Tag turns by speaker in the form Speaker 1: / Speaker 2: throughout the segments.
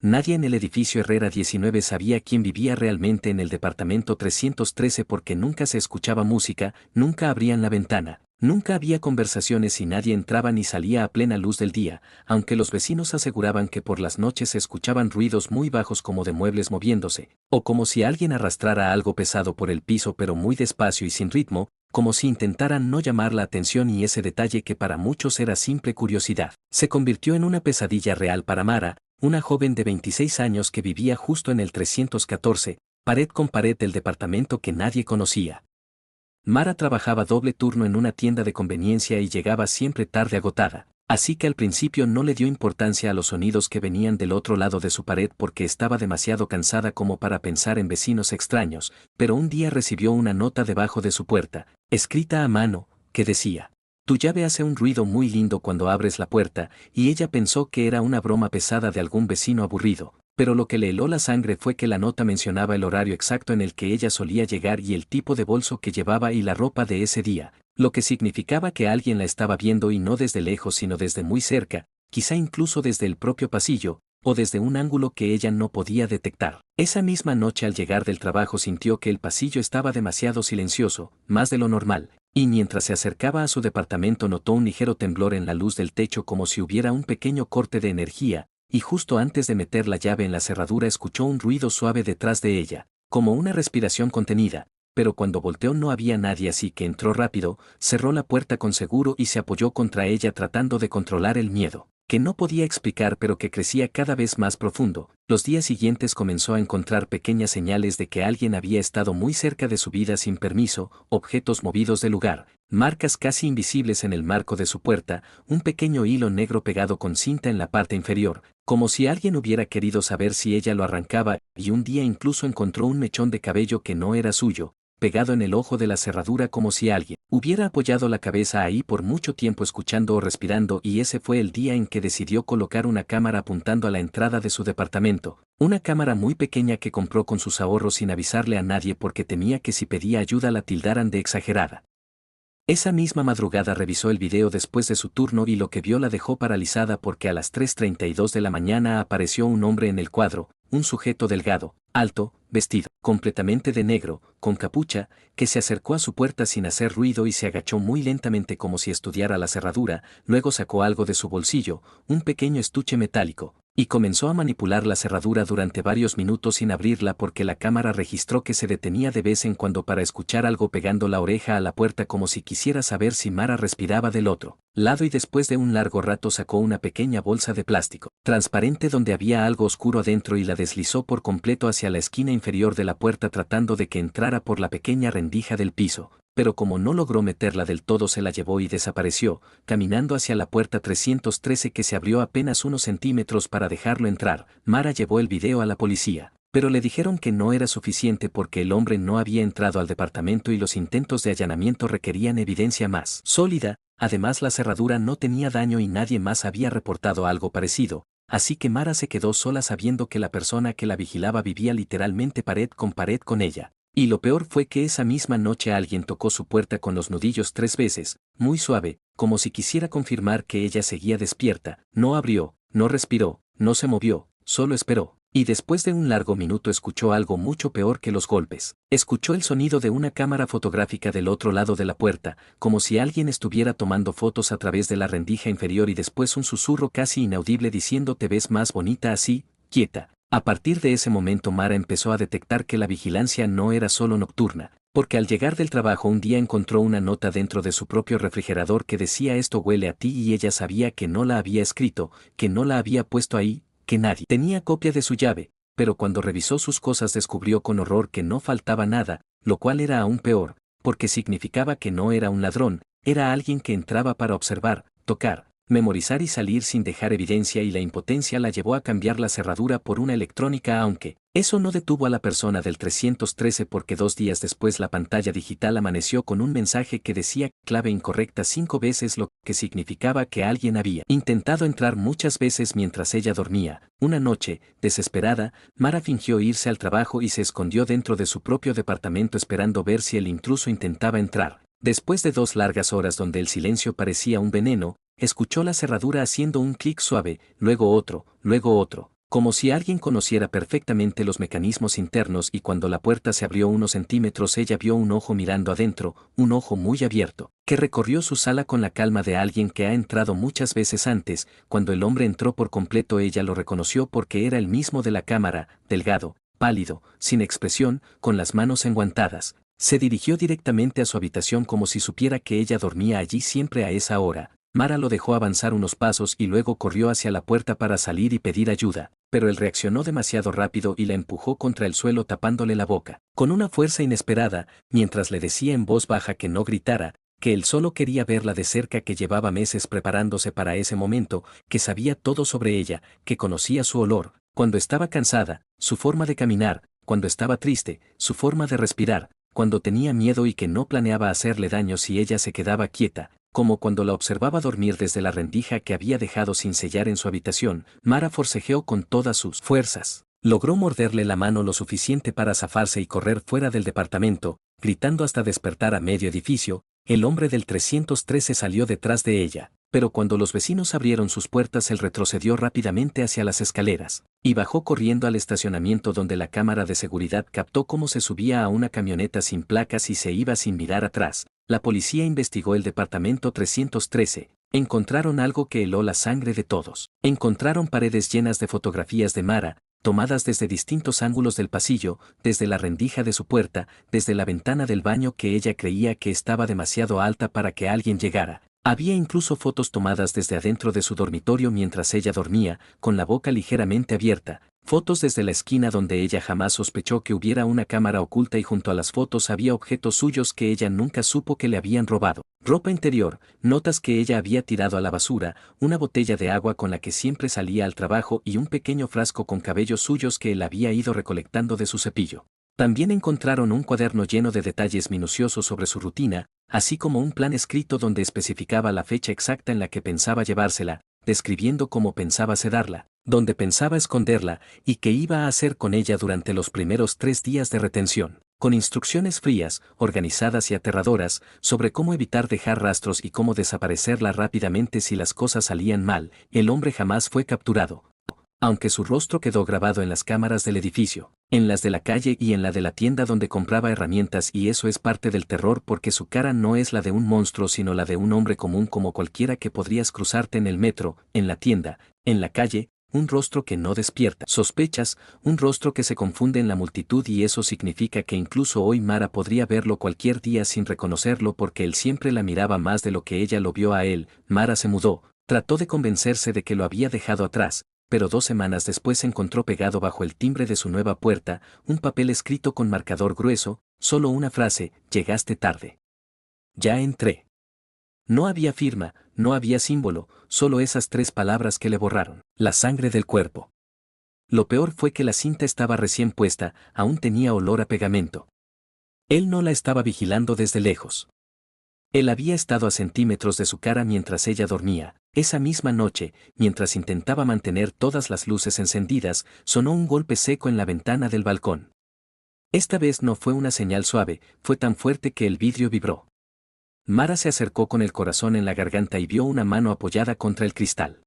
Speaker 1: Nadie en el edificio Herrera 19 sabía quién vivía realmente en el departamento 313 porque nunca se escuchaba música, nunca abrían la ventana, nunca había conversaciones y nadie entraba ni salía a plena luz del día, aunque los vecinos aseguraban que por las noches se escuchaban ruidos muy bajos como de muebles moviéndose, o como si alguien arrastrara algo pesado por el piso pero muy despacio y sin ritmo, como si intentaran no llamar la atención, y ese detalle que para muchos era simple curiosidad, se convirtió en una pesadilla real para Mara, una joven de 26 años que vivía justo en el 314, pared con pared del departamento que nadie conocía. Mara trabajaba doble turno en una tienda de conveniencia y llegaba siempre tarde agotada, así que al principio no le dio importancia a los sonidos que venían del otro lado de su pared porque estaba demasiado cansada como para pensar en vecinos extraños, pero un día recibió una nota debajo de su puerta, escrita a mano, que decía: "Tu llave hace un ruido muy lindo cuando abres la puerta", y ella pensó que era una broma pesada de algún vecino aburrido, pero lo que le heló la sangre fue que la nota mencionaba el horario exacto en el que ella solía llegar y el tipo de bolso que llevaba y la ropa de ese día, lo que significaba que alguien la estaba viendo, y no desde lejos sino desde muy cerca, quizá incluso desde el propio pasillo, o desde un ángulo que ella no podía detectar. Esa misma noche al llegar del trabajo sintió que el pasillo estaba demasiado silencioso, más de lo normal, y mientras se acercaba a su departamento notó un ligero temblor en la luz del techo como si hubiera un pequeño corte de energía, y justo antes de meter la llave en la cerradura escuchó un ruido suave detrás de ella, como una respiración contenida, pero cuando volteó no había nadie, así que entró rápido, cerró la puerta con seguro y se apoyó contra ella tratando de controlar el miedo, que no podía explicar pero que crecía cada vez más profundo. Los días siguientes comenzó a encontrar pequeñas señales de que alguien había estado muy cerca de su vida sin permiso, objetos movidos del lugar, marcas casi invisibles en el marco de su puerta, un pequeño hilo negro pegado con cinta en la parte inferior, como si alguien hubiera querido saber si ella lo arrancaba, y un día incluso encontró un mechón de cabello que no era suyo, pegado en el ojo de la cerradura como si alguien hubiera apoyado la cabeza ahí por mucho tiempo escuchando o respirando, y ese fue el día en que decidió colocar una cámara apuntando a la entrada de su departamento, una cámara muy pequeña que compró con sus ahorros sin avisarle a nadie porque temía que si pedía ayuda la tildaran de exagerada. Esa misma madrugada revisó el video después de su turno y lo que vio la dejó paralizada porque a las 3:32 de la mañana apareció un hombre en el cuadro, un sujeto delgado, alto, vestido completamente de negro, con capucha, que se acercó a su puerta sin hacer ruido y se agachó muy lentamente como si estudiara la cerradura, luego sacó algo de su bolsillo, un pequeño estuche metálico, y comenzó a manipular la cerradura durante varios minutos sin abrirla porque la cámara registró que se detenía de vez en cuando para escuchar algo pegando la oreja a la puerta como si quisiera saber si Mara respiraba del otro lado, y después de un largo rato sacó una pequeña bolsa de plástico transparente donde había algo oscuro adentro y la deslizó por completo hacia la esquina inferior de la puerta tratando de que entrara por la pequeña rendija del piso, pero como no logró meterla del todo se la llevó y desapareció, caminando hacia la puerta 313 que se abrió apenas unos centímetros para dejarlo entrar. Mara llevó el video a la policía, pero le dijeron que no era suficiente porque el hombre no había entrado al departamento y los intentos de allanamiento requerían evidencia más sólida. Además, la cerradura no tenía daño y nadie más había reportado algo parecido, así que Mara se quedó sola sabiendo que la persona que la vigilaba vivía literalmente pared con ella. Y lo peor fue que esa misma noche alguien tocó su puerta con los nudillos 3 veces, muy suave, como si quisiera confirmar que ella seguía despierta. No abrió, no respiró, no se movió, solo esperó. Y después de un largo minuto escuchó algo mucho peor que los golpes. Escuchó el sonido de una cámara fotográfica del otro lado de la puerta, como si alguien estuviera tomando fotos a través de la rendija inferior, y después un susurro casi inaudible diciendo: "Te ves más bonita así, quieta". A partir de ese momento Mara empezó a detectar que la vigilancia no era solo nocturna, porque al llegar del trabajo un día encontró una nota dentro de su propio refrigerador que decía: "Esto huele a ti", y ella sabía que no la había escrito, que no la había puesto ahí, que nadie tenía copia de su llave, pero cuando revisó sus cosas descubrió con horror que no faltaba nada, lo cual era aún peor, porque significaba que no era un ladrón, era alguien que entraba para observar, tocar, memorizar y salir sin dejar evidencia, y la impotencia la llevó a cambiar la cerradura por una electrónica, aunque eso no detuvo a la persona del 313 porque 2 días después la pantalla digital amaneció con un mensaje que decía clave incorrecta 5 veces, lo que significaba que alguien había intentado entrar muchas veces mientras ella dormía. Una noche, desesperada, Mara fingió irse al trabajo y se escondió dentro de su propio departamento esperando ver si el intruso intentaba entrar. Después de 2 largas horas donde el silencio parecía un veneno, escuchó la cerradura haciendo un clic suave, luego otro, Como si alguien conociera perfectamente los mecanismos internos, y cuando la puerta se abrió unos centímetros ella vio un ojo mirando adentro, un ojo muy abierto, que recorrió su sala con la calma de alguien que ha entrado muchas veces antes. Cuando el hombre entró por completo ella lo reconoció porque era el mismo de la cámara, delgado, pálido, sin expresión, con las manos enguantadas. Se dirigió directamente a su habitación como si supiera que ella dormía allí siempre a esa hora. Mara lo dejó avanzar unos pasos y luego corrió hacia la puerta para salir y pedir ayuda, pero él reaccionó demasiado rápido y la empujó contra el suelo tapándole la boca, con una fuerza inesperada, mientras le decía en voz baja que no gritara, que él solo quería verla de cerca, que llevaba meses preparándose para ese momento, que sabía todo sobre ella, que conocía su olor, cuando estaba cansada, su forma de caminar, cuando estaba triste, su forma de respirar, cuando tenía miedo, y que no planeaba hacerle daño si ella se quedaba quieta, como cuando la observaba dormir desde la rendija que había dejado sin sellar en su habitación. Mara forcejeó con todas sus fuerzas. Logró morderle la mano lo suficiente para zafarse y correr fuera del departamento, gritando hasta despertar a medio edificio. El hombre del 313 salió detrás de ella, pero cuando los vecinos abrieron sus puertas él retrocedió rápidamente hacia las escaleras, y bajó corriendo al estacionamiento, donde la cámara de seguridad captó cómo se subía a una camioneta sin placas y se iba sin mirar atrás. La policía investigó el departamento 313. Encontraron algo que heló la sangre de todos. Encontraron paredes llenas de fotografías de Mara, tomadas desde distintos ángulos del pasillo, desde la rendija de su puerta, desde la ventana del baño que ella creía que estaba demasiado alta para que alguien llegara. Había incluso fotos tomadas desde adentro de su dormitorio mientras ella dormía, con la boca ligeramente abierta. Fotos desde la esquina donde ella jamás sospechó que hubiera una cámara oculta, y junto a las fotos había objetos suyos que ella nunca supo que le habían robado. Ropa interior, notas que ella había tirado a la basura, una botella de agua con la que siempre salía al trabajo y un pequeño frasco con cabellos suyos que él había ido recolectando de su cepillo. También encontraron un cuaderno lleno de detalles minuciosos sobre su rutina, así como un plan escrito donde especificaba la fecha exacta en la que pensaba llevársela, describiendo cómo pensaba sedarla, dónde pensaba esconderla y qué iba a hacer con ella durante los primeros 3 días de retención, con instrucciones frías, organizadas y aterradoras sobre cómo evitar dejar rastros y cómo desaparecerla rápidamente si las cosas salían mal. El hombre jamás fue capturado, aunque su rostro quedó grabado en las cámaras del edificio, en las de la calle y en la de la tienda donde compraba herramientas, y eso es parte del terror porque su cara no es la de un monstruo sino la de un hombre común como cualquiera que podrías cruzarte en el metro, en la tienda, en la calle. Un rostro que no despierta sospechas, un rostro que se confunde en la multitud, y eso significa que incluso hoy Mara podría verlo cualquier día sin reconocerlo porque él siempre la miraba más de lo que ella lo vio a él. Mara se mudó, trató de convencerse de que lo había dejado atrás, pero 2 semanas después encontró pegado bajo el timbre de su nueva puerta un papel escrito con marcador grueso, solo una frase: llegaste tarde. Ya entré. No había firma, no había símbolo, solo esas 3 palabras que le borraron la sangre del cuerpo. Lo peor fue que la cinta estaba recién puesta, aún tenía olor a pegamento. Él no la estaba vigilando desde lejos. Él había estado a centímetros de su cara mientras ella dormía. Esa misma noche, mientras intentaba mantener todas las luces encendidas, sonó un golpe seco en la ventana del balcón. Esta vez no fue una señal suave, fue tan fuerte que el vidrio vibró. Mara se acercó con el corazón en la garganta y vio una mano apoyada contra el cristal.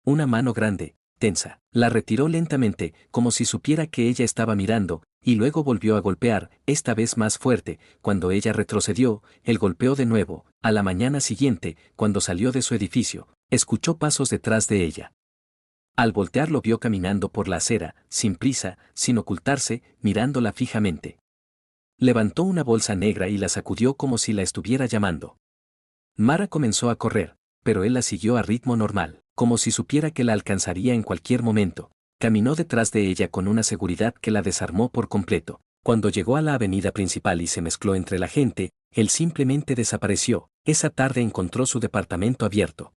Speaker 1: Una mano grande, tensa. La retiró lentamente, como si supiera que ella estaba mirando, y luego volvió a golpear, esta vez más fuerte. Cuando ella retrocedió, él golpeó de nuevo. A la mañana siguiente, cuando salió de su edificio, escuchó pasos detrás de ella. Al voltear lo vio caminando por la acera, sin prisa, sin ocultarse, mirándola fijamente. Levantó una bolsa negra y la sacudió como si la estuviera llamando. Mara comenzó a correr, pero él la siguió a ritmo normal, como si supiera que la alcanzaría en cualquier momento. Caminó detrás de ella con una seguridad que la desarmó por completo. Cuando llegó a la avenida principal y se mezcló entre la gente, él simplemente desapareció. Esa tarde encontró su departamento abierto.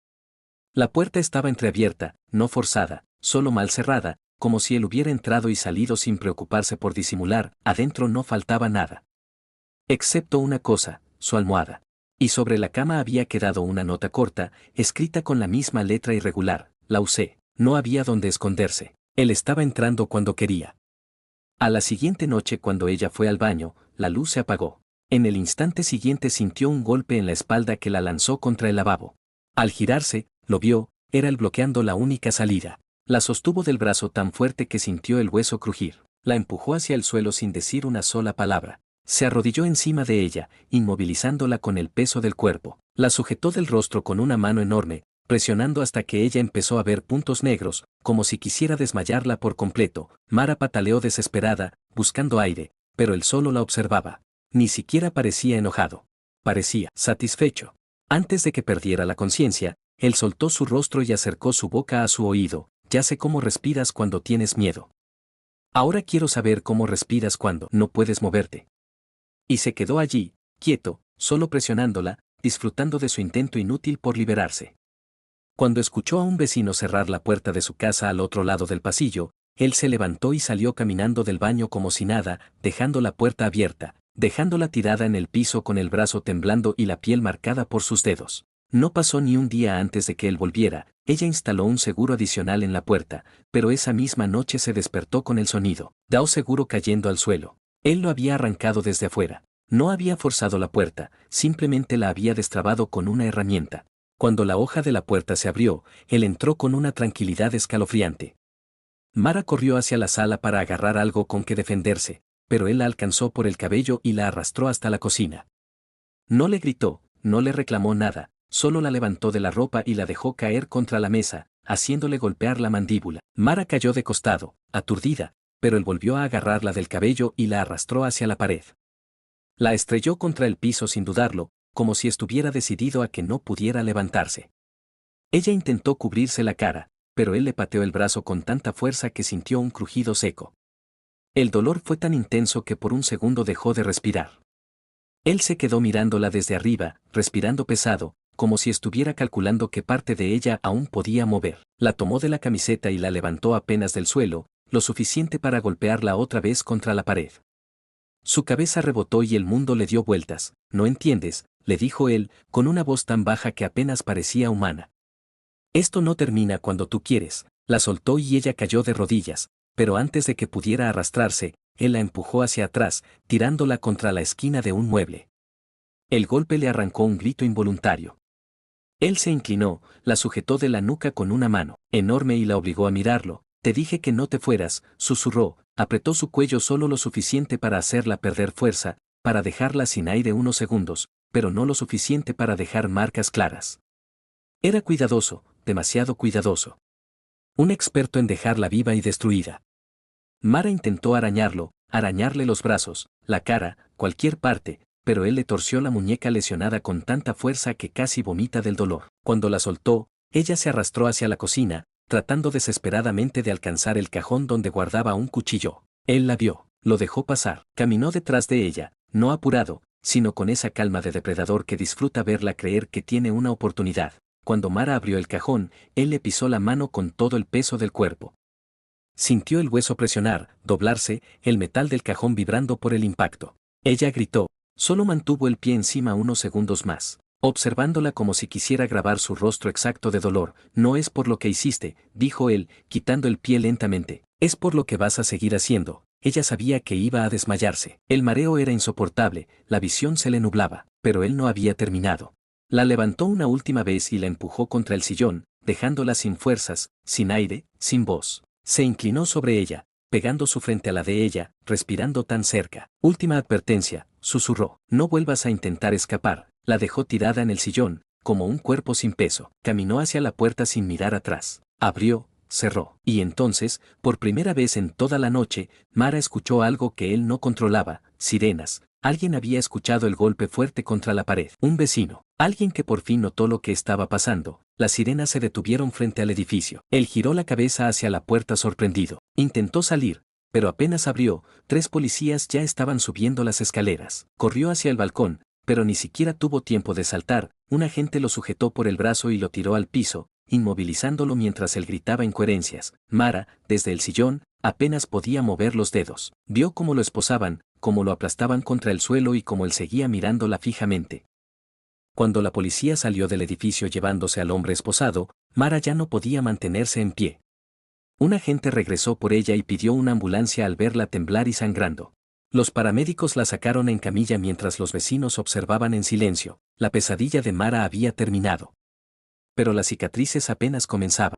Speaker 1: La puerta estaba entreabierta, no forzada, solo mal cerrada, como si él hubiera entrado y salido sin preocuparse por disimular. Adentro no faltaba nada, excepto una cosa: su almohada. Y sobre la cama había quedado una nota corta, escrita con la misma letra irregular: la usé. No había dónde esconderse. Él estaba entrando cuando quería. A la siguiente noche, cuando ella fue al baño, la luz se apagó. En el instante siguiente sintió un golpe en la espalda que la lanzó contra el lavabo. Al girarse, lo vio: era él bloqueando la única salida. La sostuvo del brazo tan fuerte que sintió el hueso crujir. La empujó hacia el suelo sin decir una sola palabra. Se arrodilló encima de ella, inmovilizándola con el peso del cuerpo. La sujetó del rostro con una mano enorme, presionando hasta que ella empezó a ver puntos negros, como si quisiera desmayarla por completo. Mara pataleó desesperada, buscando aire, pero él solo la observaba. Ni siquiera parecía enojado. Parecía satisfecho. Antes de que perdiera la conciencia, él soltó su rostro y acercó su boca a su oído. Ya sé cómo respiras cuando tienes miedo. Ahora quiero saber cómo respiras cuando no puedes moverte. Y se quedó allí, quieto, solo presionándola, disfrutando de su intento inútil por liberarse. Cuando escuchó a un vecino cerrar la puerta de su casa al otro lado del pasillo, él se levantó y salió caminando del baño como si nada, dejando la puerta abierta, dejándola tirada en el piso con el brazo temblando y la piel marcada por sus dedos. No pasó ni un día antes de que él volviera, ella instaló un seguro adicional en la puerta, pero esa misma noche se despertó con el sonido, Dao seguro cayendo al suelo. Él lo había arrancado desde afuera. No había forzado la puerta, simplemente la había destrabado con una herramienta. Cuando la hoja de la puerta se abrió, él entró con una tranquilidad escalofriante. Mara corrió hacia la sala para agarrar algo con que defenderse, pero él la alcanzó por el cabello y la arrastró hasta la cocina. No le gritó, no le reclamó nada, solo la levantó de la ropa y la dejó caer contra la mesa, haciéndole golpear la mandíbula. Mara cayó de costado, aturdida, pero él volvió a agarrarla del cabello y la arrastró hacia la pared. La estrelló contra el piso sin dudarlo, como si estuviera decidido a que no pudiera levantarse. Ella intentó cubrirse la cara, pero él le pateó el brazo con tanta fuerza que sintió un crujido seco. El dolor fue tan intenso que por un segundo dejó de respirar. Él se quedó mirándola desde arriba, respirando pesado, como si estuviera calculando qué parte de ella aún podía mover. La tomó de la camiseta y la levantó apenas del suelo, lo suficiente para golpearla otra vez contra la pared. Su cabeza rebotó y el mundo le dio vueltas. ¿No entiendes?, le dijo él, con una voz tan baja que apenas parecía humana. Esto no termina cuando tú quieres. La soltó y ella cayó de rodillas, pero antes de que pudiera arrastrarse, él la empujó hacia atrás, tirándola contra la esquina de un mueble. El golpe le arrancó un grito involuntario. Él se inclinó, la sujetó de la nuca con una mano enorme y la obligó a mirarlo. Te dije que no te fueras, susurró, apretó su cuello solo lo suficiente para hacerla perder fuerza, para dejarla sin aire unos segundos, pero no lo suficiente para dejar marcas claras. Era cuidadoso, demasiado cuidadoso. Un experto en dejarla viva y destruida. Mara intentó arañarlo, arañarle los brazos, la cara, cualquier parte, pero él le torció la muñeca lesionada con tanta fuerza que casi vomita del dolor. Cuando la soltó, ella se arrastró hacia la cocina, tratando desesperadamente de alcanzar el cajón donde guardaba un cuchillo. Él la vio, lo dejó pasar, caminó detrás de ella, no apurado, sino con esa calma de depredador que disfruta verla creer que tiene una oportunidad. Cuando Mara abrió el cajón, él le pisó la mano con todo el peso del cuerpo. Sintió el hueso presionar, doblarse, el metal del cajón vibrando por el impacto. Ella gritó, solo mantuvo el pie encima unos segundos más, observándola como si quisiera grabar su rostro exacto de dolor. No es por lo que hiciste, dijo él, quitando el pie lentamente, es por lo que vas a seguir haciendo. Ella sabía que iba a desmayarse. El mareo era insoportable, la visión se le nublaba, pero él no había terminado. La levantó una última vez y la empujó contra el sillón, dejándola sin fuerzas, sin aire, sin voz. Se inclinó sobre ella, pegando su frente a la de ella, respirando tan cerca. Última advertencia, susurró. No vuelvas a intentar escapar. La dejó tirada en el sillón, como un cuerpo sin peso. Caminó hacia la puerta sin mirar atrás. Abrió, cerró. Y entonces, por primera vez en toda la noche, Mara escuchó algo que él no controlaba, sirenas. Alguien había escuchado el golpe fuerte contra la pared. Un vecino. Alguien que por fin notó lo que estaba pasando. Las sirenas se detuvieron frente al edificio. Él giró la cabeza hacia la puerta sorprendido. Intentó salir, pero apenas abrió, 3 policías ya estaban subiendo las escaleras. Corrió hacia el balcón, pero ni siquiera tuvo tiempo de saltar. Un agente lo sujetó por el brazo y lo tiró al piso, inmovilizándolo mientras él gritaba incoherencias. Mara, desde el sillón, apenas podía mover los dedos. Vio cómo lo esposaban, cómo lo aplastaban contra el suelo y cómo él seguía mirándola fijamente. Cuando la policía salió del edificio llevándose al hombre esposado, Mara ya no podía mantenerse en pie. Un agente regresó por ella y pidió una ambulancia al verla temblar y sangrando. Los paramédicos la sacaron en camilla mientras los vecinos observaban en silencio. La pesadilla de Mara había terminado. Pero las cicatrices apenas comenzaban.